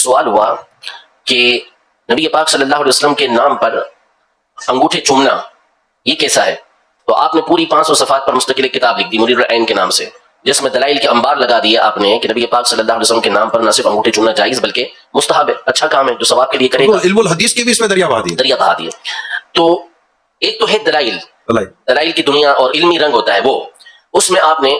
سوال ہوا کہ نبی پاک صلی اللہ علیہ وسلم کے نام پر انگوٹھے چومنا یہ کیسا ہے؟ تو آپ نے پوری 500 صفحات پر مستقل ایک کتاب لکھ دی منیر العین کے نام سے، جس میں دلائل کے انبار لگا دیے آپ نے کہ نبی پاک صلی اللہ علیہ وسلم کے نام پر نہ صرف انگوٹھے چومنا جائز بلکہ مستحب ہے، اچھا کام ہے جو ثواب کے لیے کرے گا۔ علم الحدیث کی بھی اس میں دریا بہا دی۔ تو ایک تو ہے دلائل کی دنیا اور علمی رنگ ہوتا ہے وہ، اس میں آپ نے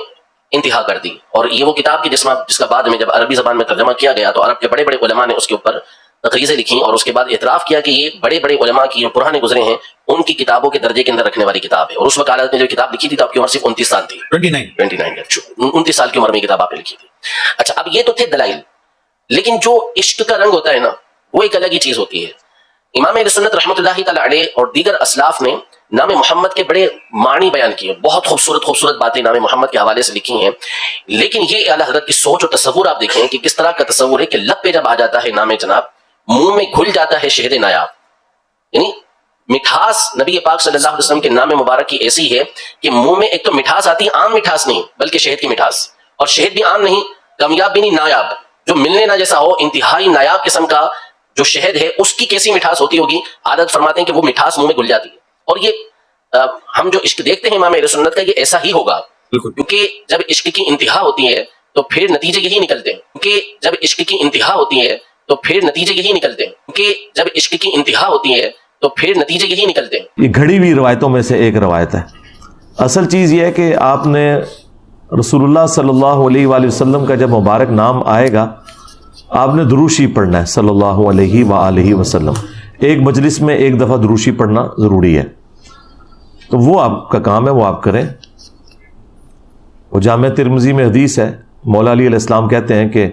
انتہا کر دی، اور یہ وہ کتاب کی جس کا بعد میں جب عربی زبان میں ترجمہ کیا گیا تو عرب کے بڑے بڑے علماء نے اس کے اوپر تقریزیں لکھی اور اس کے بعد اعتراف کیا کہ یہ بڑے بڑے علماء کی جو پرانے گزرے ہیں ان کی کتابوں کے درجے کے اندر رکھنے والی کتاب ہے۔ اور اس وقت حالت میں جو کتاب لکھی تھی تو آپ کی عمر صرف 29 سال تھی، 29 سال کی عمر میں کتاب آپ نے لکھی تھی۔ اچھا، اب یہ تو تھے دلائل، لیکن جو عشق کا رنگ ہوتا ہے نا وہ ایک الگ ہی چیز ہوتی ہے۔ امام اہل سنت رحمۃ اللہ تعالی علیہ اور دیگر اسلاف نے نام محمد کے بڑے معنی بیان کیے، بہت خوبصورت باتیں نام محمد کے حوالے سے لکھی ہیں، لیکن یہ اعلیٰ حضرت کی سوچ اور تصور آپ دیکھیں کہ کس طرح کا تصور ہے کہ لب پہ جب آ جاتا ہے نام جناب، منہ میں گھل جاتا ہے شہد نایاب، یعنی مٹھاس نبی پاک صلی اللہ علیہ وسلم کے نام مبارک کی ایسی ہے کہ منہ میں ایک تو مٹھاس آتی ہے، عام مٹھاس نہیں بلکہ شہد کی مٹھاس، اور شہد بھی عام نہیں، کامیاب بھی نہیں، نایاب، جو ملنے نہ جیسا ہو، انتہائی نایاب قسم کا جو شہد ہے اس کی کیسی مٹھاس ہوتی ہوگی۔ عادت فرماتے ہیں کہ وہ مٹھاس منہ میں گھل جاتی ہے، اور یہ ہم جو عشق دیکھتے ہیں امام اہل سنت کا یہ ایسا ہی ہوگا، کیونکہ جب عشق کی انتہا ہوتی ہے تو پھر نتیجے یہی نکلتے ہیں، یہ گھڑی ہوئی روایتوں میں سے ایک روایت ہے۔ اصل چیز یہ ہے کہ آپ نے رسول اللہ صلی اللہ علیہ وآلہ وسلم کا جب مبارک نام آئے گا آپ نے دروشی پڑھنا ہے صلی اللہ علیہ وآلہ وسلم، ایک مجلس میں ایک دفعہ دروشی پڑھنا ضروری ہے، تو وہ آپ کا کام ہے، وہ آپ کریں۔ وہ جامع ترمذی میں حدیث ہے، مولا علی علیہ السلام کہتے ہیں کہ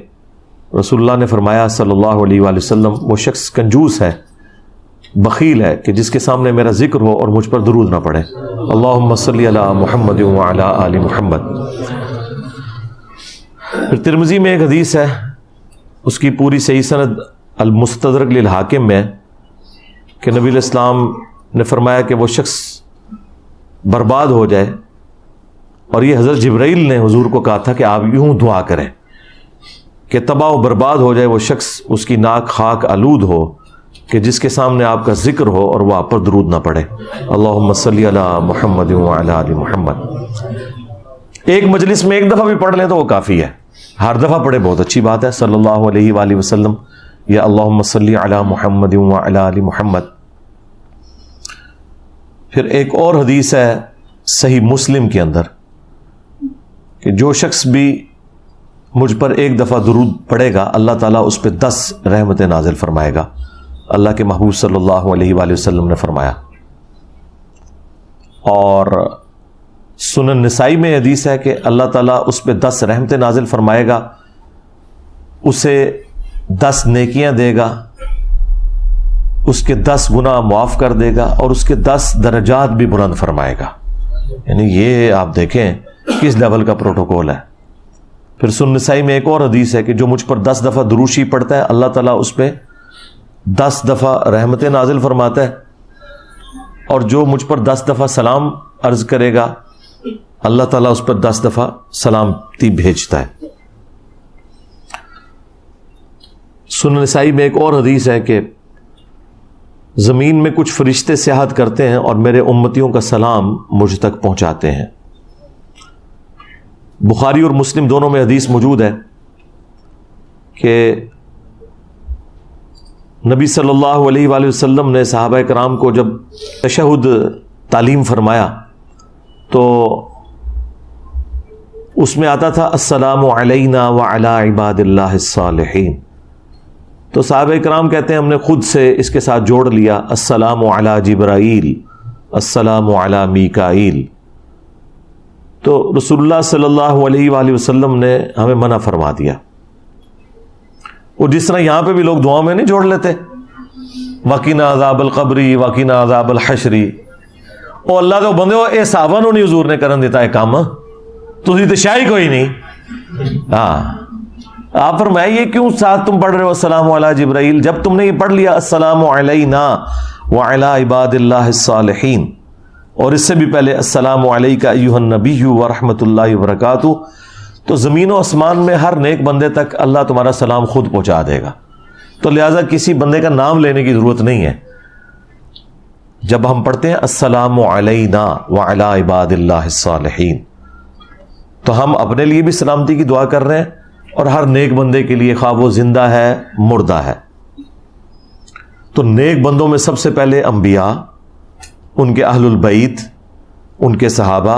رسول اللہ نے فرمایا صلی اللہ علیہ وآلہ وسلم، وہ شخص کنجوس ہے، بخیل ہے کہ جس کے سامنے میرا ذکر ہو اور مجھ پر درود نہ پڑھے، اللہم صلی علی محمد وعلی آل محمد۔ پھر ترمذی میں ایک حدیث ہے، اس کی پوری صحیح سند المستدرک للحاکم میں، کہ نبی علیہ السلام نے فرمایا کہ وہ شخص برباد ہو جائے، اور یہ حضرت جبرائیل نے حضور کو کہا تھا کہ آپ یوں دعا کریں کہ تباہ و برباد ہو جائے وہ شخص، اس کی ناک خاک آلود ہو، کہ جس کے سامنے آپ کا ذکر ہو اور وہ آپ پر درود نہ پڑے، اللہم صلی علی محمد وعلی آل محمد۔ ایک مجلس میں ایک دفعہ بھی پڑھ لیں تو وہ کافی ہے، ہر دفعہ پڑھے بہت اچھی بات ہے، صلی اللہ علیہ وآلہ وسلم یا اللہم صلی علی محمد وعلی آل محمد۔ پھر ایک اور حدیث ہے صحیح مسلم کے اندر کہ جو شخص بھی مجھ پر ایک دفعہ درود پڑھے گا اللہ تعالیٰ اس پہ 10 رحمتیں نازل فرمائے گا، اللہ کے محبوب صلی اللہ علیہ وآلہ وسلم نے فرمایا۔ اور سنن نسائی میں حدیث ہے کہ اللہ تعالیٰ اس پہ 10 رحمتیں نازل فرمائے گا، اسے 10 نیکیاں دے گا، اس کے 10 گناہ معاف کر دے گا، اور اس کے 10 درجات بھی بلند فرمائے گا۔ یعنی یہ آپ دیکھیں کس لیول کا پروٹوکول ہے۔ پھر سنن نسائی میں ایک اور حدیث ہے کہ جو مجھ پر 10 دفعہ دروشی پڑھتا ہے اللہ تعالیٰ اس پہ 10 دفعہ رحمتیں نازل فرماتا ہے، اور جو مجھ پر 10 دفعہ سلام عرض کرے گا اللہ تعالیٰ اس پر 10 دفعہ سلامتی بھیجتا ہے۔ سنن نسائی میں ایک اور حدیث ہے کہ زمین میں کچھ فرشتے سیاحت کرتے ہیں اور میرے امتیوں کا سلام مجھ تک پہنچاتے ہیں۔ بخاری اور مسلم دونوں میں حدیث موجود ہے کہ نبی صلی اللہ علیہ وآلہ وسلم نے صحابہ کرام کو جب تشہد تعلیم فرمایا تو اس میں آتا تھا السلام علینا وعلی عباد اللہ الصالحین، تو صحابہ کرام کہتے ہیں ہم نے خود سے اس کے ساتھ جوڑ لیا السلام علی جبرائیل، السلام علی میکائیل۔ تو رسول اللہ صلی اللہ علیہ وآلہ وسلم نے ہمیں منع فرما دیا۔ وہ جس طرح یہاں پہ بھی لوگ دعاؤں میں نہیں جوڑ لیتے وقنا عذاب القبری وقنا عذاب الحشری، او اللہ دے بندے اے صحابہ نو نہیں حضور نے کرن دیتا ہے کام، تسی تے شاہی کوئی نہیں۔ آپ فرمائے یہ کیوں ساتھ تم پڑھ رہے ہو السلام علی جبرائیل، جب تم نے یہ پڑھ لیا السلام علینا وعلی عباد اللہ الصالحین، اور اس سے بھی پہلے السلام علیک ایھا النبی ورحمۃ اللہ وبرکاتہ، تو زمین و آسمان میں ہر نیک بندے تک اللہ تمہارا سلام خود پہنچا دے گا۔ تو لہٰذا کسی بندے کا نام لینے کی ضرورت نہیں ہے. جب ہم پڑھتے ہیں السلام علینا وعلی عباد اللہ الصالحین تو ہم اپنے لیے بھی سلامتی کی دعا کر رہے ہیں اور ہر نیک بندے کے لیے، خواہ وہ زندہ ہے مردہ ہے. تو نیک بندوں میں سب سے پہلے انبیاء، ان کے اہل البیت، ان کے صحابہ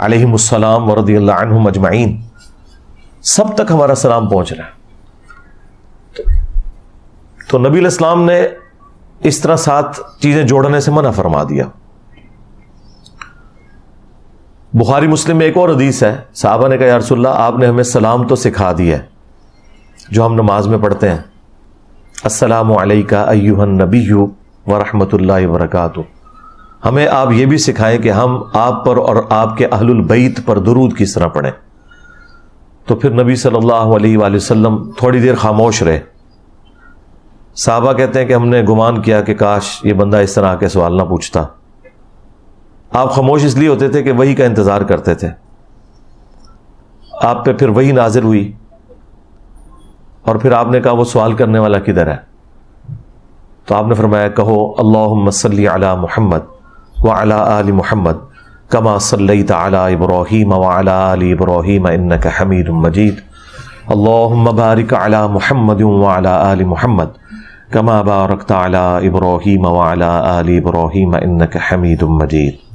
علیہم السلام ورضی اللہ عنہم اجمعین، سب تک ہمارا سلام پہنچ رہا ہے. تو نبی علیہ السلام نے اس طرح 7 چیزیں جوڑنے سے منع فرما دیا. بخاری مسلم میں ایک اور حدیث ہے، صحابہ نے کہا یا رسول اللہ آپ نے ہمیں سلام تو سکھا دیا ہے جو ہم نماز میں پڑھتے ہیں، السلام علیکہ ایہا النبی ورحمۃ اللہ وبرکاتہ، ہمیں آپ یہ بھی سکھائیں کہ ہم آپ پر اور آپ کے اہل البیت پر درود کس طرح پڑھیں. تو پھر نبی صلی اللہ علیہ وآلہ وسلم تھوڑی دیر خاموش رہے. صحابہ کہتے ہیں کہ ہم نے گمان کیا کہ کاش یہ بندہ اس طرح کے سوال نہ پوچھتا. آپ خاموش اس لیے ہوتے تھے کہ وحی کا انتظار کرتے تھے. آپ پہ پھر وحی نازل ہوئی اور پھر آپ نے کہا وہ سوال کرنے والا کدھر ہے؟ تو آپ نے فرمایا کہو اللہم صلی علی محمد وعلی آل محمد کما صلیت علی ابراہیم وعلی آل ابراہیم انک حمید مجید، اللہم بارک علی محمد وعلی آل محمد کما بارکت علی ابراہیم وعلی آل ابراہیم انک حمید مجید.